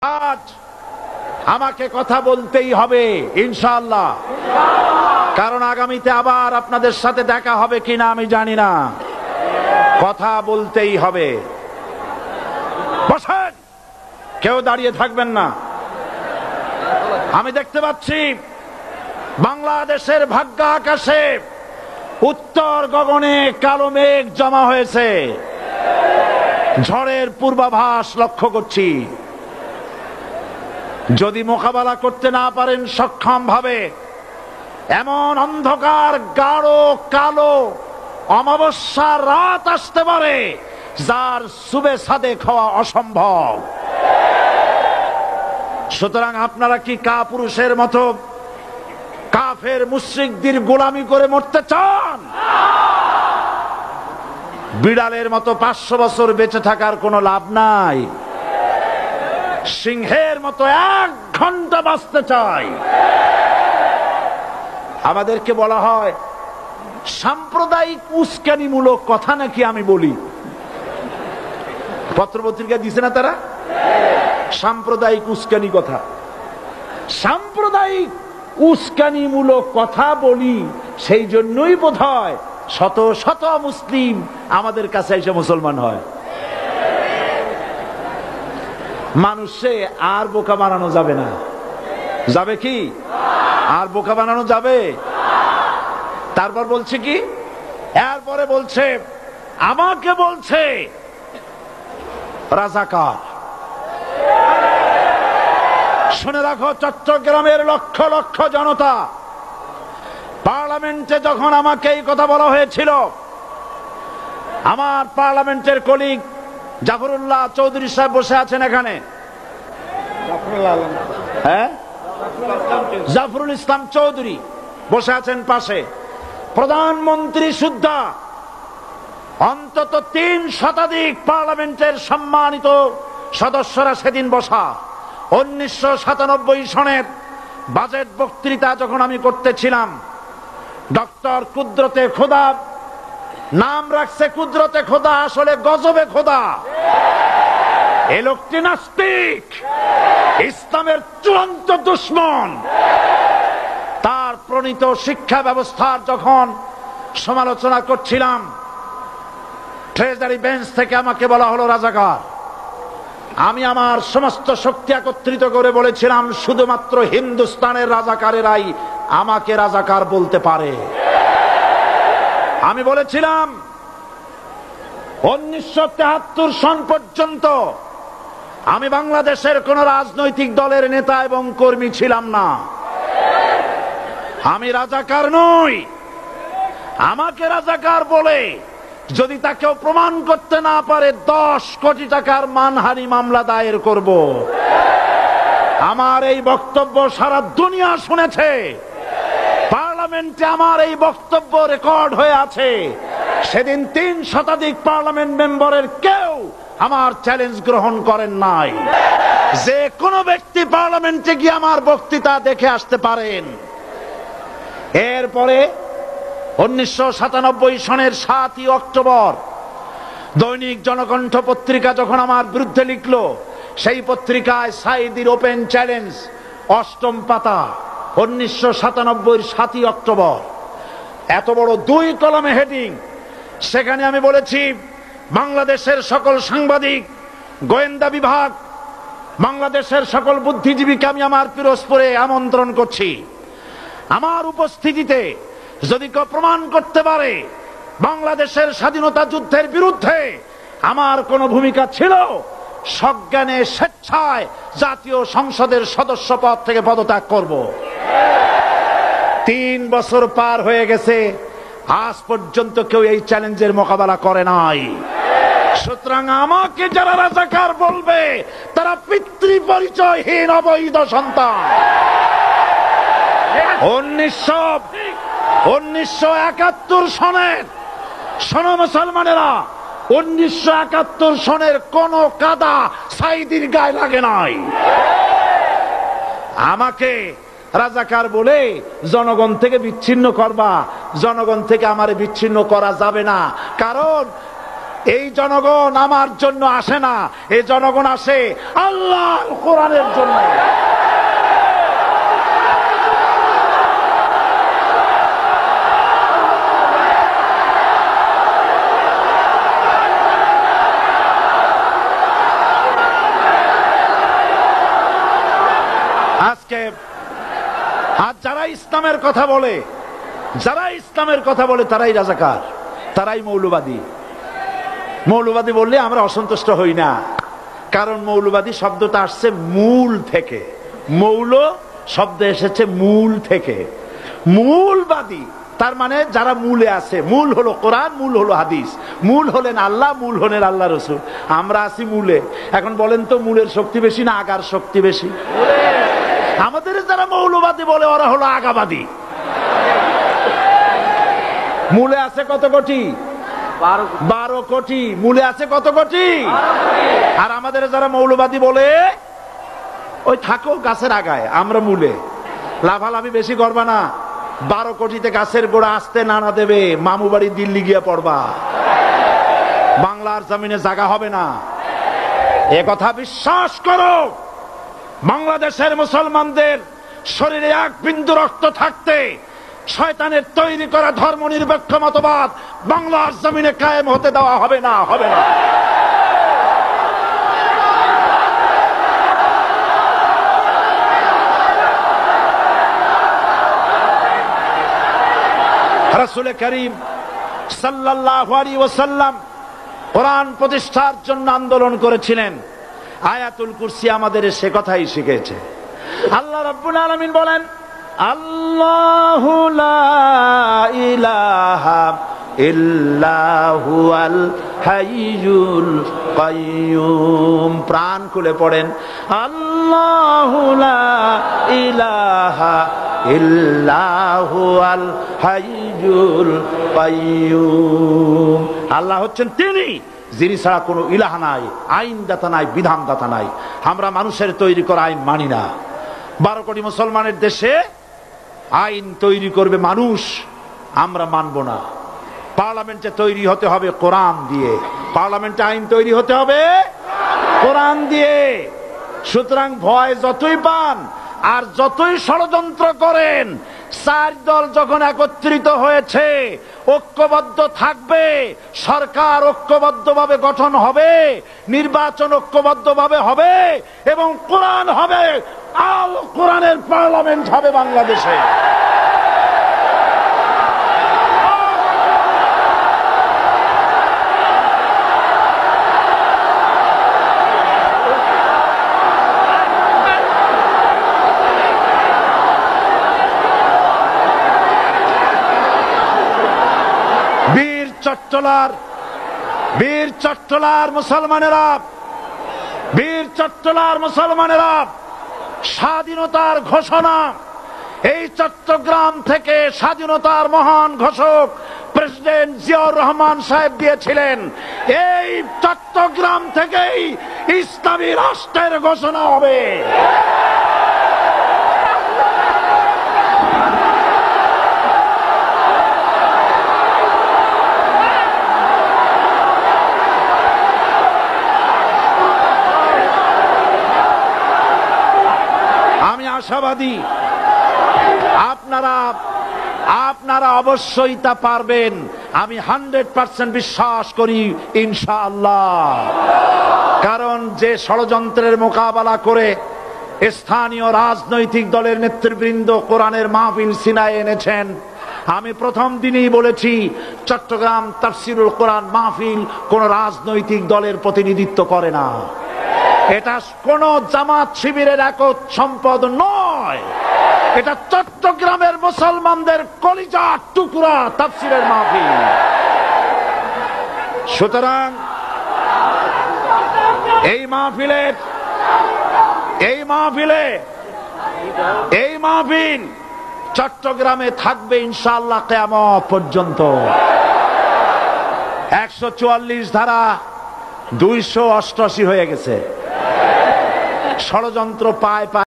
আজ আমাকে কথা বলতেই হবে ইনশাআল্লাহ, কারণ আগামীতে আবার আপনাদের সাথে দেখা হবে কিনা আমি জানি না। কথা বলতেই হবে। বসেন, কেউ দাঁড়িয়ে থাকবেন না। আমি দেখতে পাচ্ছি বাংলাদেশের ভাগ্য আকাশে উত্তর গগনে কালো মেঘ জমা হয়েছে, ঝড়ের পূর্বাভাস লক্ষ্য করছি। যদি মোকাবেলা করতে না পারেন সক্ষম ভাবে, এমন অন্ধকার গাঢ় কালো অমাবস্যার রাত আসতে পারে যার সুবে সাদেক হওয়া অসম্ভব। সুতরাং আপনারা কি কাপুরুষের মতো কাফের মুশরিকদের গোলামি করে মরতে চান? বিড়ালের মতো 500 বছর বেঁচে থাকার কোনো লাভ নাই। সিংহের মতো 1 ঘন্টা বাঁচতে চাই। আমাদেরকে বলা হয় সাম্প্রদায়িক উস্কানিমূলক কথা নাকি আমি বলি। পত্রপত্রিকা দিছে না তারা? সাম্প্রদায়িক উস্কানি কথা, সাম্প্রদায়িক উস্কানিমূলক কথা বলি। সেই জন্যই বোধহয় শত শত মুসলিম আমাদের কাছে এসে মুসলমান হয়। মানুষে আর বোকা বানানো যাবে না। যাবে কি? আর বোকা বানানো যাবে? তারপর বলছে কি, এরপরে বলছে আমাকে বলছে রাজাকার। শুনে রাখো চট্টগ্রামের লক্ষ লক্ষ জনতা, পার্লামেন্টে যখন আমাকে এই কথা বলা হয়েছিল, আমার পার্লামেন্টের কলিগ জাফরুল্লাহ চৌধুরী সাহেব বসে আছেন এখানে, হ্যাঁ, জাফরুল ইসলাম চৌধুরী বসে আছেন পাশে, প্রধানমন্ত্রী সুদ্ধা, অন্তত 3 শতাধিক পার্লামেন্টের সম্মানিত সদস্যরা সেদিন বসা। 1997 সনের বাজেট বক্তৃতা যখন আমি করতেছিলাম, ডক্টর কুদরতে খোদা, নাম রাখছে কুদরতে খোদা, আসলে গজবে খোদা। এই লোকটি নাস্তিক, ইসলামের চূড়ান্ত দুশমন। তার প্রণীত শিক্ষা ব্যবস্থার যখন সমালোচনা করছিলাম, ট্রেজারি বেঞ্চ থেকে আমাকে বলা হলো রাজাকার। আমি আমার সমস্ত শক্তি একত্রিত করে বলেছিলাম শুধুমাত্র হিন্দুস্তানের রাজাকারেরাই আমাকে রাজাকার বলতে পারে। আমি বলেছিলাম 1973 সন পর্যন্ত আমি বাংলাদেশের কোন রাজনৈতিক দলের নেতা এবং কর্মী ছিলাম না। আমি রাজাকার নই। আমাকে রাজাকার বলে যদি তাকেও প্রমাণ করতে না পারে 10 কোটি টাকার মানহানি মামলা দায়ের করব। আমার এই বক্তব্য সারা দুনিয়া শুনেছে। পার্লামেন্টে আমার এই বক্তব্য রেকর্ড হয়ে আছে। সেদিন 3 শতাধিক পার্লামেন্ট মেম্বারের কেউ আমার চ্যালেঞ্জ গ্রহণ করেন নাই। যে কোনো ব্যক্তি পার্লামেন্টে গিয়ে আমার বক্তৃতা দেখে আসতে পারেন। এরপরে 1997 সনের 7ই অক্টোবর দৈনিক জনকণ্ঠ পত্রিকা যখন আমার বিরুদ্ধে লিখলো, সেই পত্রিকায় সাইদির ওপেন চ্যালেঞ্জ 8ম পাতা, 1997 7ই অক্টোবর, এত বড় 2 কলমে হেডিং। সেখানে আমি বলেছি বাংলাদেশের সকল সাংবাদিক, গোয়েন্দা বিভাগ, বাংলাদেশের সকল বুদ্ধিজীবীকে আমি আমার পিরোজপুরে আমন্ত্রণ করছি। আমার উপস্থিতিতে যদি কেউ প্রমাণ করতে পারে বাংলাদেশের স্বাধীনতা যুদ্ধের বিরুদ্ধে আমার কোনো ভূমিকা ছিল, সজ্ঞানে স্বেচ্ছায় জাতীয় সংসদের সদস্য পদ থেকে পদত্যাগ করব। 3 বছর পার হয়ে গেছে, আজ পর্যন্ত কেউ এই চ্যালেঞ্জের মোকাবেলা করে নাই। সুতরাং আমাকে যারা রাজাকার বলবে তারা পিতৃ পরিচয়হীন অবৈধ সন্তান। 1971 সনের, শোনো মুসলমানেরা, 1971 সনের কোন কাদা সাইদির গায়ে লাগে নাই। আমাকে রাজাকার বলে জনগণ থেকে বিচ্ছিন্ন করবা, জনগণ থেকে আমারে বিচ্ছিন্ন করা যাবে না। কারণ এই জনগণ আমার জন্য আসে না, এই জনগণ আসে আল্লাহর কোরআনের জন্য। আজকে আর যারা ইসলামের কথা বলে, তারাই রাজাকার, তারাই মৌলবাদী। মৌলবাদী বললে আমরা অসন্তুষ্ট হই না, কারণ মৌলবাদী শব্দটা আসছে মূল থেকে। মৌল শব্দ এসেছে মূল থেকে। মূলবাদী তার মানে যারা মূলে আছে। মূল হলো কোরআন, মূল হলো হাদিস, মূল হলেন আল্লাহ, মূল হলেন আল্লাহ রসুল। আমরা আছি মূলে। এখন বলেন তো মূলের শক্তি বেশি না আগার শক্তি বেশি? আমাদের যারা মৌলবাদী বলে ওরা হলো আগাবাদী। মূলে আছে কত কোটি? 12 কোটি। মূলে আছে কত কোটি? আর আমাদের যারা মৌলবাদী বলে ওই থাকো গাছের আগায়, আমরা মূলে। লাভালাভি বেশি করবা না, 12 কোটিতে গাছের গোড়া আসতে নানা দেবে, মামু বাড়ি দিল্লি গিয়ে পড়বা, বাংলার জমিনে জায়গা হবে না। এ কথা বিশ্বাস করো। বাংলাদেশের মুসলমানদের শরীরে এক বিন্দু রক্ত থাকতে শয়তানের তৈরি করা ধর্ম নিরপেক্ষ মতবাদ বাংলার জমিনে কায়েম হতে দেওয়া হবে না, হবে না। রাসূল করিম সাল্লাল্লাহু আলাইহি ওয়াসাল্লাম কোরআন প্রতিষ্ঠার জন্য আন্দোলন করেছিলেন। আয়াতুল কুরসি আমাদের সে কথাই শিখেছে। আল্লাহ রাব্বুল আলামিন বলেন, আল্লাহু লা ইলাহা ইল্লা হুয়াল হাইয়ুল কাইয়ুম। প্রাণ খুলে পড়েন, আল্লাহু লা ইলাহা ইল্লা হুয়াল হাইয়ুল কাইয়ুম। আল্লাহ হচ্ছেন তিনি, যিনি ছাড়া কোনো ইলাহ নাই, আইনদাতা নাই, বিধানদাতা নাই। আমরা মানুষের তৈরি করা আইন মানি না। 12 কোটি মুসলমানের দেশে আইন তৈরি করবে মানুষ, আমরা মানব না। পার্লামেন্টে তৈরি হতে হবে কোরআন দিয়ে, পার্লামেন্টে আইন তৈরি হতে হবে কোরআন দিয়ে। সুতরাং ভয় যতই পান আর যতই ষড়যন্ত্র করেন, 4 দল যখন একত্রিত হয়েছে, ঐক্যবদ্ধ থাকবে, সরকার ঐক্যবদ্ধভাবে গঠন হবে, নির্বাচন ঐক্যবদ্ধভাবে হবে এবং কোরআন হবে, আল কোরআনের পার্লামেন্ট হবে বাংলাদেশে। বীর চট্টলার মুসলমানেরা স্বাধীনতার ঘোষণা, এই চট্টগ্রাম থেকে স্বাধীনতার মহান ঘোষক প্রেসিডেন্ট জিয়াউর রহমান সাহেব দিয়েছিলেন। এই চট্টগ্রাম থেকেই ইসলামী রাষ্ট্রের ঘোষণা হবে। আশাবাদী আপনারা অবশ্যই তা পারবেন। আমি 100% বিশ্বাস করি ইনশাআল্লাহ। কারণ যে ষড়যন্ত্রের মোকাবেলা করে স্থানীয় রাজনৈতিক দলের নেতৃবৃন্দ কোরআনের মাহফিল সিনায় এনেছেন, আমি প্রথম দিনেই বলেছি চট্টগ্রাম তাফসিরুল কোরআন মাহফিল কোন রাজনৈতিক দলের প্রতিনিধিত্ব করে না। এটা কোন জামাত শিবিরের একক সম্পদ নয়, এটা চট্টগ্রামের মুসলমানদের কলিজার টুকরা তাফসিরের মাহফিল। সুতরাং এই মাহফিল চট্টগ্রামে থাকবে ইনশাআল্লাহ কিয়ামত পর্যন্ত। 144 ধারা 288 হয়ে গেছে। ষড়যন্ত্র পায়